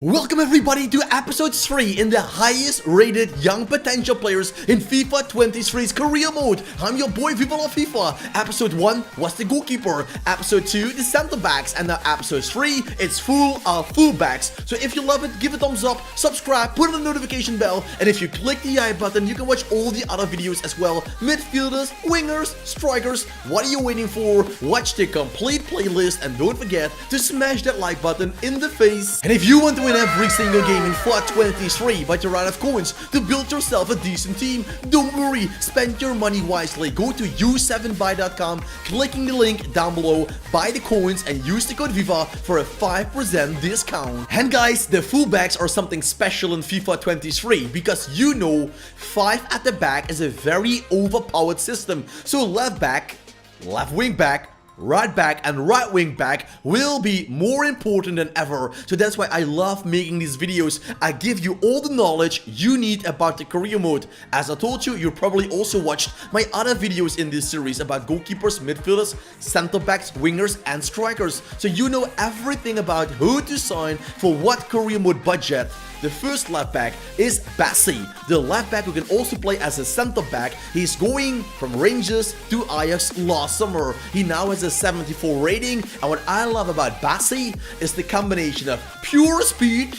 Welcome everybody to episode 3 in the highest rated young potential players in FIFA 23's career mode. I'm your boy Viva la FIFA. Episode 1 was the goalkeeper, episode 2 the center backs, and now episode 3 it's fullbacks. So if you love it, give a thumbs up, subscribe, put on the notification bell, and if you click the I button you can watch all the other videos as well. Midfielders, wingers, strikers, what are you waiting for? Watch the complete playlist and don't forget to smash that like button in the face. And if you want to win every single game in FIFA 23 but you run out of coins to build yourself a decent team, don't worry, spend your money wisely. Go to u7buy.com, clicking the link down below, buy the coins and use the code Viva for a 5% discount. And guys, the fullbacks are something special in FIFA 23 because 5 at the back is a very overpowered system. So left back, left wing back, right back and right wing back will be more important than ever. So that's why I love making these videos. I give you all the knowledge you need about the career mode. As I told you, you probably also watched my other videos in this series about goalkeepers, midfielders, center backs, wingers and strikers. So you know everything about who to sign for what career mode budget. The first left back is Bassi, the left back who can also play as a center back. He's going from Rangers to Ajax last summer. He now has a 74 rating, and what I love about Bassi is the combination of pure speed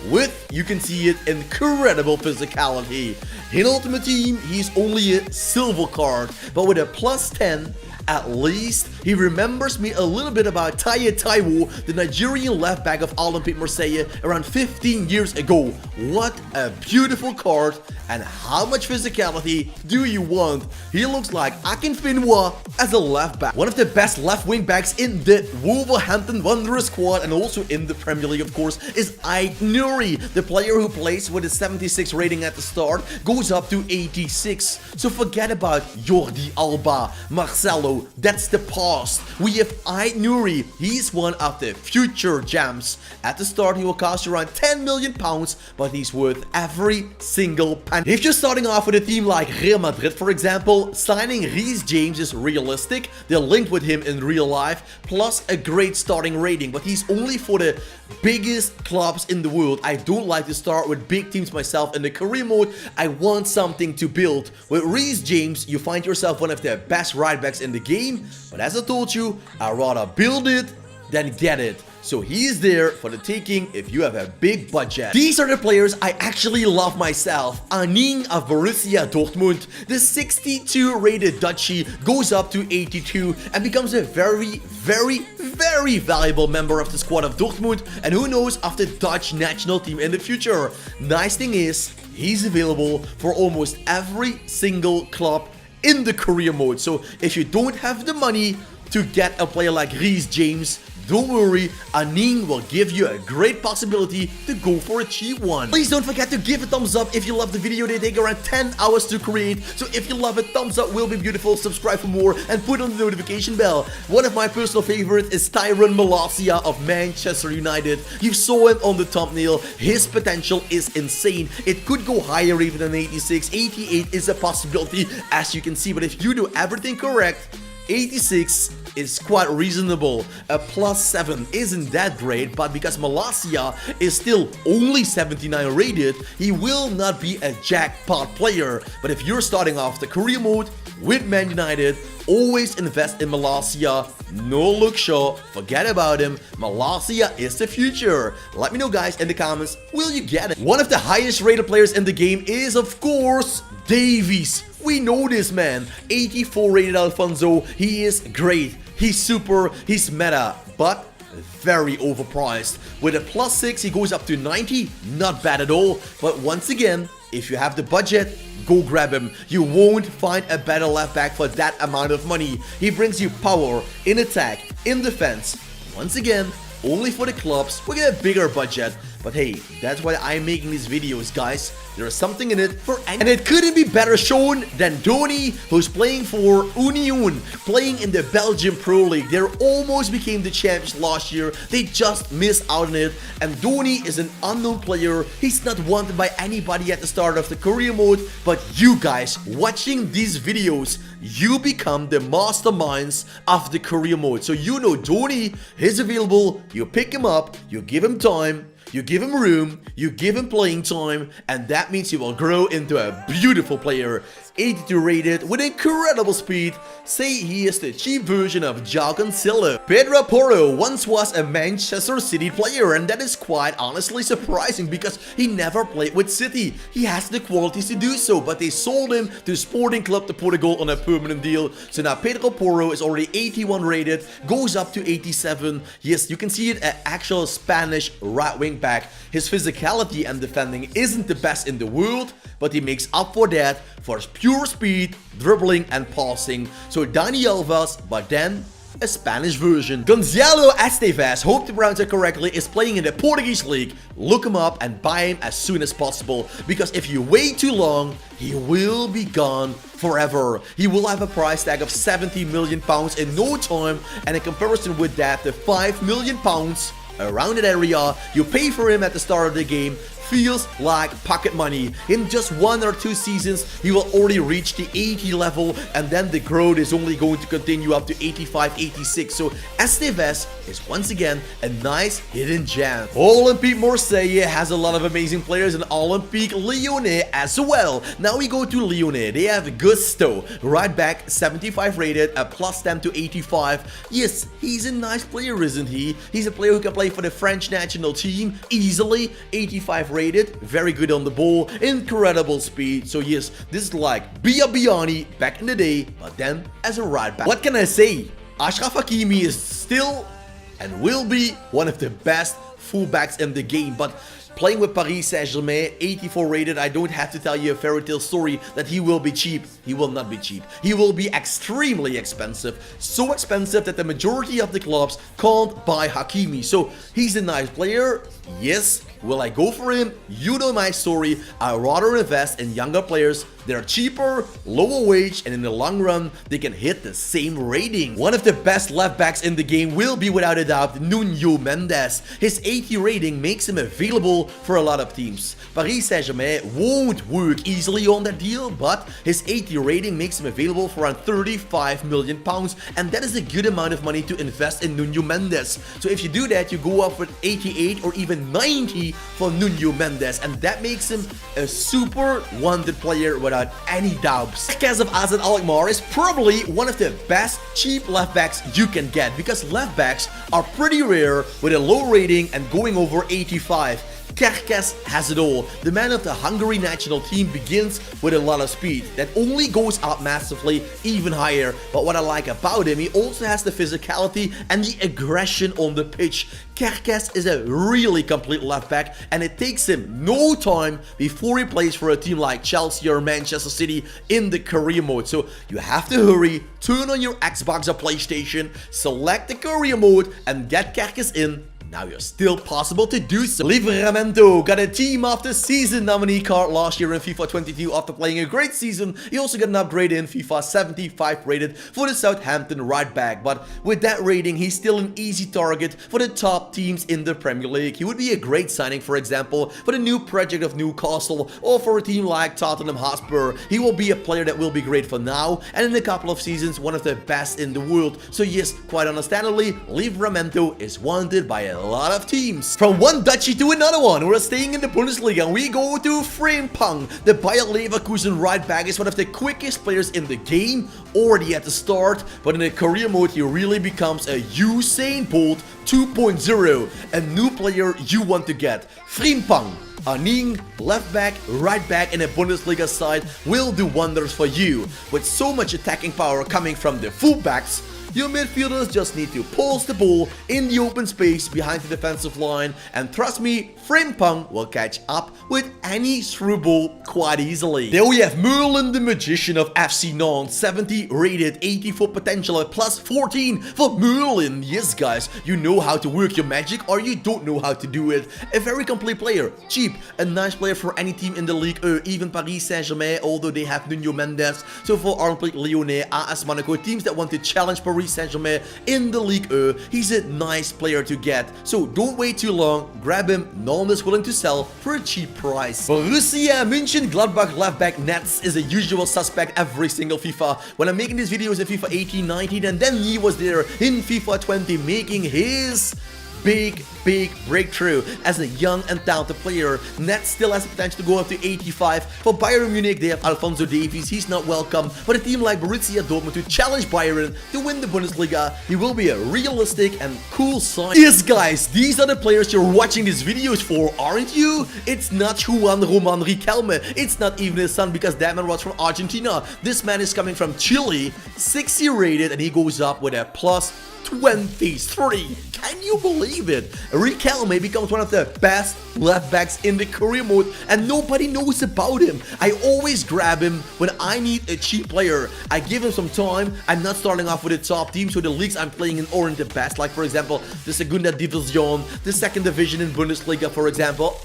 with, you can see it, incredible physicality. In Ultimate Team, he's only a silver card, but with a plus 10, at least he remembers me a little bit about Taye Taiwo, the Nigerian left back of Olympique Marseille around 15 years ago. What a beautiful card, and how much physicality do you want? He looks like Akinfinwa as a left back. One of the best left wing backs in the Wolverhampton Wanderers squad and also in the Premier League, of course, is Ait Nouri. The player who plays with a 76 rating at the start goes up to 86. So forget about Jordi Alba, Marcelo. That's the past. We have Ait Nouri. He's one of the future gems. At the start he will cost you around 10 million pounds, but he's worth every single penny. If you're starting off with a team like Real Madrid, for example, signing Reece James is realistic. They're linked with him in real life, plus a great starting rating, but he's only for the biggest clubs in the world. I don't like to start with big teams myself in the career mode. I want something to build. With Reece James, you find yourself one of the best right backs in the game, but as I told you, I'd rather build it than get it. So he is there for the taking if you have a big budget. These are the players I actually love myself. Aning of Borussia Dortmund, the 62 rated Dutchie, goes up to 82 and becomes a very valuable member of the squad of Dortmund, and who knows, of the Dutch national team in the future. Nice thing is, he's available for almost every single club in the career mode. So if you don't have the money to get a player like Reece James, don't worry, Aning will give you a great possibility to go for a cheap one. Please don't forget to give a thumbs up if you love the video. They take around 10 hours to create, so if you love it, thumbs up will be beautiful. Subscribe for more and put on the notification bell. One of my personal favorites is Tyrone Malacia of Manchester United. You saw him on the thumbnail. His potential is insane. It could go higher even than 86. 88 is a possibility, as you can see, but if you do everything correct, 86 is quite reasonable. A plus 7 isn't that great, but because Malacia is still only 79 rated, he will not be a jackpot player. But if you're starting off the career mode with Man United, always invest in Malacia. No Luke Shaw, forget about him. Malacia is the future. Let me know guys in the comments, will you get it? One of the highest rated players in the game is of course Davies. We know this man. 84 rated Alfonso. He is great. He's super. He's meta. But very overpriced. With a plus 6, he goes up to 90. Not bad at all. But once again, if you have the budget, go grab him. You won't find a better left back for that amount of money. He brings you power in attack, in defense. Once again, only for the clubs with a bigger budget. But hey, that's why I'm making these videos, guys. There's something in it for anyone. And it couldn't be better shown than Donny, who's playing for Union, playing in the Belgian Pro League. They almost became the champions last year. They just missed out on it. And Donny is an unknown player. He's not wanted by anybody at the start of the career mode. But you guys watching these videos, you become the masterminds of the career mode. So you know Donny is available. You pick him up. You give him time. You give him room, you give him playing time, and that means he will grow into a beautiful player. 82 rated with incredible speed. Say he is the cheap version of João Cancelo. Pedro Porro once was a Manchester City player, and that is quite honestly surprising because he never played with City. He has the qualities to do so, but they sold him to Sporting Club de Portugal on a permanent deal. So now Pedro Porro is already 81 rated, goes up to 87. Yes, you can see it, an actual Spanish right wing back. His physicality and defending isn't the best in the world, but he makes up for that for his pure speed, dribbling and passing. So Dani Alves, but then a Spanish version. Gonzalo Esteves, hope to pronounce it correctly, is playing in the Portuguese league. Look him up and buy him as soon as possible, because if you wait too long, he will be gone forever. He will have a price tag of 70 million pounds in no time, and in comparison with that, the 5 million pounds around that area you pay for him at the start of the game feels like pocket money. In just 1 or 2 seasons, he will already reach the 80 level, and then the growth is only going to continue up to 85, 86. So Esteves is once again a nice hidden gem. Olympique Marseille has a lot of amazing players, and Olympique Lyonnais as well. Now we go to Lyonnais. They have Gusto, right back, 75 rated, a plus 10 to 85. Yes, he's a nice player, isn't he? He's a player who can play for the French national team easily. 85 rated, very good on the ball, incredible speed. So yes, this is like Biabiani back in the day, but then as a right back. What can I say? Achraf Hakimi is still and will be one of the best fullbacks in the game, but playing with Paris Saint-Germain, 84 rated, I don't have to tell you a fairy tale story that he will be cheap. He will not be cheap. He will be extremely expensive. So expensive that the majority of the clubs can't buy Hakimi. So he's a nice player. Yes. Will I go for him? You know my story. I rather invest in younger players. They're cheaper, lower wage, and in the long run, they can hit the same rating. One of the best left backs in the game will be without a doubt Nuno Mendes. His 80 rating makes him available for a lot of teams. Paris Saint-Germain won't work easily on that deal, but his 80 rating makes him available for around 35 million pounds, and that is a good amount of money to invest in Nuno Mendes. So if you do that, you go up with 88 or even 90 for Nuno Mendes, and that makes him a super wanted player without any doubts. Marquez of AZ Alkmaar is probably one of the best cheap left backs you can get, because left backs are pretty rare with a low rating and going over 85. Kerkez has it all. The man of the Hungary national team begins with a lot of speed that only goes up massively, even higher. But what I like about him, he also has the physicality and the aggression on the pitch. Kerkez is a really complete left back, and it takes him no time before he plays for a team like Chelsea or Manchester City in the career mode. So you have to hurry, turn on your Xbox or PlayStation, select the career mode, and get Kerkez in. Now you're still possible to do so. Developmental got a Team of the Season nominee card last year in FIFA 22 after playing a great season. He also got an upgrade in FIFA, 75 rated for the Southampton right back. But with that rating, he's still an easy target for the top teams in the Premier League. He would be a great signing, for example, for the new project of Newcastle or for a team like Tottenham Hotspur. He will be a player that will be great for now, and in a couple of seasons, one of the best in the world. So yes, quite understandably, Developmental is wanted by a lot of teams. From one Dutchie to another one, we're staying in the Bundesliga, and we go to Frimpong. The Bayer Leverkusen right back is one of the quickest players in the game, already at the start, but in the career mode he really becomes a Usain Bolt 2.0, a new player you want to get. Frimpong, Aning, left back, right back in a Bundesliga side will do wonders for you. With so much attacking power coming from the fullbacks, your midfielders just need to pulse the ball in the open space behind the defensive line, and trust me, Frimpong will catch up with any through ball quite easily. There we have Merlin the Magician of FC Nantes, 70 rated, 84 potential, a plus 14 for Merlin. Yes guys, you know how to work your magic, or you don't know how to do it. A very complete player, cheap, a nice player for any team in the league, even Paris Saint-Germain, although they have Nuno Mendes. So for Olympique Lyonnais, AS Monaco, teams that want to challenge Paris Saint-Germain in the League he's a nice player to get. So don't wait too long, grab him. Nantes is willing to sell for a cheap price. Borussia Mönchengladbach left back Nets is a usual suspect every single FIFA. When I'm making these videos in FIFA 18, 19, and then he was there in FIFA 20 making his big breakthrough as a young and talented player. Net still has the potential to go up to 85. For Bayern Munich, they have Alphonso Davies. He's not welcome, but a team like Borussia Dortmund to challenge Bayern to win the Bundesliga, he will be a realistic and cool sign. Yes, guys, these are the players you're watching these videos for, aren't you? It's not Juan Roman Riquelme. It's not even his son, because that man was from Argentina. This man is coming from Chile, 60 rated, and he goes up with a plus 23. Can you believe it? Riquelme becomes one of the best left backs in the career mode, and nobody knows about him. I always grab him when I need a cheap player. I give him some time. I'm not starting off with the top teams, so the leagues I'm playing in aren't the best. Like, for example, the Segunda Division, the second division in Bundesliga, for example.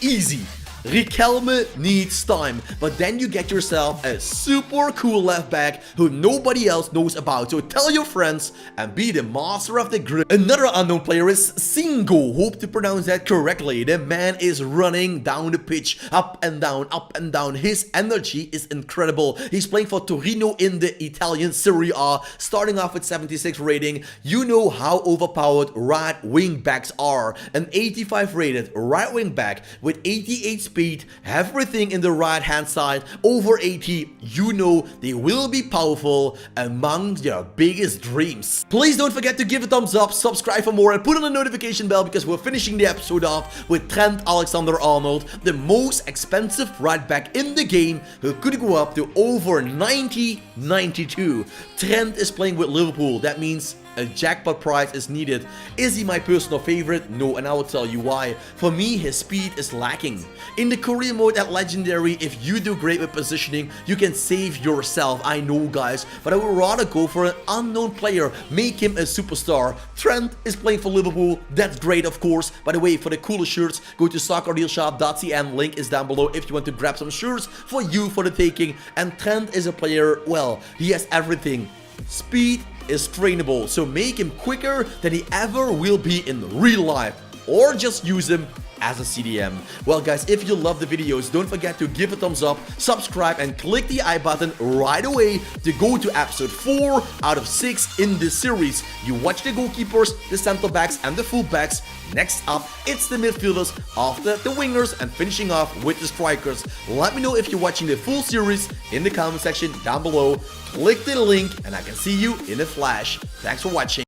Easy. Riquelme needs time, but then you get yourself a super cool left back who nobody else knows about. So tell your friends and be the master of the grip. Another unknown player is Singo. Hope to pronounce that correctly. The man is running down the pitch, up and down, up and down. His energy is incredible. He's playing for Torino in the Italian Serie A, starting off with 76 rating. You know how overpowered right wing backs are. An 85 rated right wing back with 88 speed, everything in the right hand side, over 80, you know they will be powerful among your biggest dreams. Please don't forget to give a thumbs up, subscribe for more, and put on the notification bell, because we're finishing the episode off with Trent Alexander-Arnold, the most expensive right back in the game, who could go up to over 92. Trent is playing with Liverpool. That means a jackpot prize is needed. Is he my personal favorite? No, and I will tell you why. For me, his speed is lacking. In the career mode at Legendary, if you do great with positioning, you can save yourself. I know, guys, but I would rather go for an unknown player, make him a superstar. Trent is playing for Liverpool. That's great, of course. By the way, for the coolest shirts, go to soccerdealshop.cn. Link is down below if you want to grab some shirts for you for the taking. And Trent is a player, well, he has everything. Speed is trainable, so make him quicker than he ever will be in real life, or just use him as a CDM. Well, guys, if you love the videos, don't forget to give a thumbs up, subscribe, and click the I button right away to go to episode 4 out of 6 in this series. You watch the goalkeepers, the center backs, and the fullbacks. Next up, it's the midfielders, after the wingers, and finishing off with the strikers. Let me know if you're watching the full series in the comment section down below. Click the link, and I can see you in a flash. Thanks for watching.